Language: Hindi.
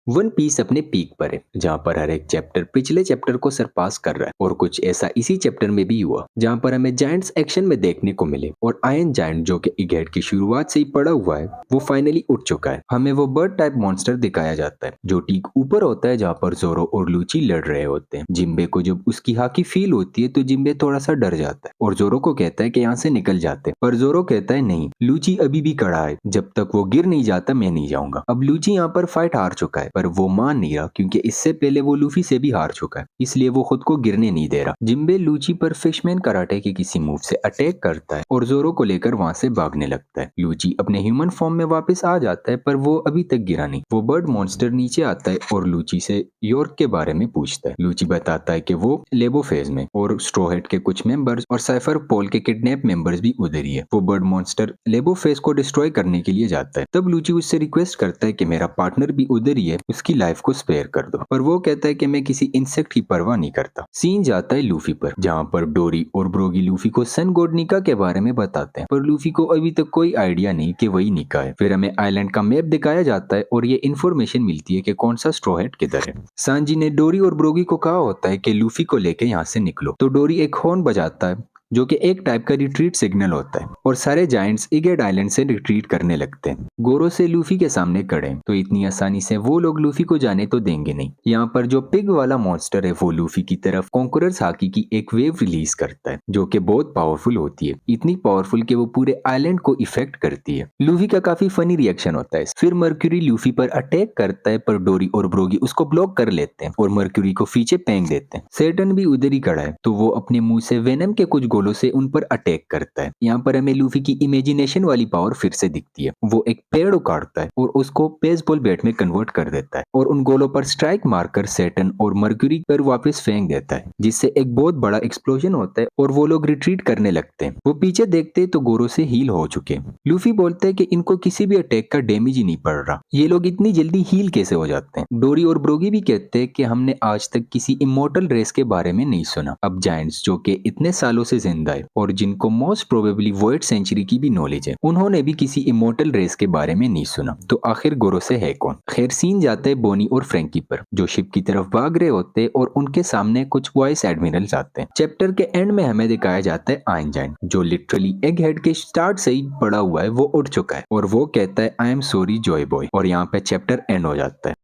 वन पीस अपने पीक पर है, जहाँ पर हर एक चैप्टर पिछले चैप्टर को सरपास कर रहा है और कुछ ऐसा इसी चैप्टर में भी हुआ, जहाँ पर हमें जायंट्स एक्शन में देखने को मिले और आयरन जायंट जो कि इगेट की शुरुआत से ही पड़ा हुआ है, वो फाइनली उठ चुका है। हमें वो बर्ड टाइप मॉन्स्टर दिखाया जाता है जो ठीक ऊपर होता है, जहाँ पर जोरो और लूची लड़ रहे होते हैं। जिम्बे को जब उसकी हाकी फील होती है तो जिम्बे थोड़ा सा डर जाता है और जोरो को कहता है कि यहाँ से निकल जाते हैं, पर जोरो कहता है नहीं, लूची अभी भी खड़ा है, जब तक वो गिर नहीं जाता मैं नहीं जाऊंगा। अब लूची यहाँ पर फाइट हार चुका है, पर वो मान नहीं रहा क्योंकि इससे पहले वो लूफी से भी हार चुका है, इसलिए वो खुद को गिरने नहीं दे रहा। जिम्बे लूची पर फिशमैन कराटे के किसी मूव से अटैक करता है और जोरो को लेकर वहां से भागने लगता है। लूची अपने ह्यूमन फॉर्म में वापस आ जाता है, पर वो अभी तक गिरा नहीं। वो बर्ड मॉन्स्टर नीचे आता है और लूची से यॉर्क के बारे में पूछता है। लूची बताता है कि वो लेबो फेज में और स्ट्रोहेड के कुछ मेंबर्स और साइफर पोल के किडनैप मेंबर्स भी उधर ही है। वो बर्ड मॉन्स्टर लेबो फेज को डिस्ट्रॉय करने के लिए जाता है। तब लूची उससे रिक्वेस्ट करता है कि मेरा पार्टनर भी उधर ही है, उसकी लाइफ को स्पेयर कर दो, पर वो कहता है कि मैं किसी इंसेक्ट की परवाह नहीं करता। सीन जाता है लूफी पर, जहाँ पर डोरी और ब्रोगी लूफी को सन गॉड निका के बारे में बताते हैं, पर लूफी को अभी तक कोई आइडिया नहीं कि वही निका है। फिर हमें आइलैंड का मैप दिखाया जाता है और ये इन्फॉर्मेशन मिलती है कि कौन सा स्ट्रॉ हैट किधर है। सांजी ने डोरी और ब्रोगी को कहा होता है कि लूफी को लेके यहाँ से निकलो, तो डोरी एक हॉर्न बजाता है जो कि एक टाइप का रिट्रीट सिग्नल होता है और सारे जायंट्स इगेट आइलैंड से रिट्रीट करने लगते हैं। गोरो से लूफी के सामने खड़े हैं, तो इतनी आसानी से वो लोग लूफी को जाने तो देंगे नहीं। यहाँ पर जो पिग वाला मॉन्स्टर है वो लूफी की तरफ कॉन्करर्स हाकी की एक वेव रिलीज करता है जो कि बहुत पावरफुल होती है, इतनी पावरफुल कि वो पूरे आइलैंड को इफेक्ट करती है। लूफी का काफी फनी रिएक्शन होता है। फिर मर्क्यूरी लूफी पर अटैक करता है, पर डोरी और ब्रोगी उसको ब्लॉक कर लेते हैं और मर्क्यूरी को पीछे फेंक देते हैं। सेटन भी उधर ही खड़ा है, तो वो अपने मुंह से वेनम के कुछ गोलों से उन पर अटैक करता है। यहाँ पर हमें लूफी की इमेजिनेशन वाली पावर फिर से दिखती है। वो एक पेड़ उखाड़ता है और उसको बेसबॉल बैट में कन्वर्ट कर देता है और उन गोलों पर स्ट्राइक मारकर सेटन और मर्क्यूरी पर वापस फेंक देता है, जिससे एक बहुत बड़ा एक्सप्लोजन होता है और वो लोग रिट्रीट करने लगते हैं। वो पीछे देखते तो गोरो से हील हो चुके। लूफी बोलते हैं कि इनको किसी भी अटैक का डैमेज ही नहीं पड़ रहा, ये लोग इतनी जल्दी हील कैसे हो जाते हैं। डोरी और ब्रोगी भी कहते हैं कि हमने आज तक किसी इमोर्टल रेस के बारे में नहीं सुना। अब जायंट्स जो कि इतने सालों से जिंदा है और जिनको मोस्ट प्रोबेबली वॉइड सेंचुरी की भी नॉलेज है, उन्होंने भी किसी इमोर्टल रेस के बारे में नहीं सुना, तो आखिर गोरो से है कौन। खैर सीन जाता है बोनी और फ्रैंकी पर, जो शिप की तरफ भाग रहे होते हैं और उनके सामने कुछ वॉइस एडमिरल्स आते हैं। चैप्टर के एंड में हमें दिखाया जाता है आयरन जायंट, जो लिटरली एग हेड के स्टार्ट से ही पड़ा हुआ है, वो उठ चुका है और वो कहता है I am sorry Joy boy, और यहाँ पे चैप्टर एंड हो जाता है।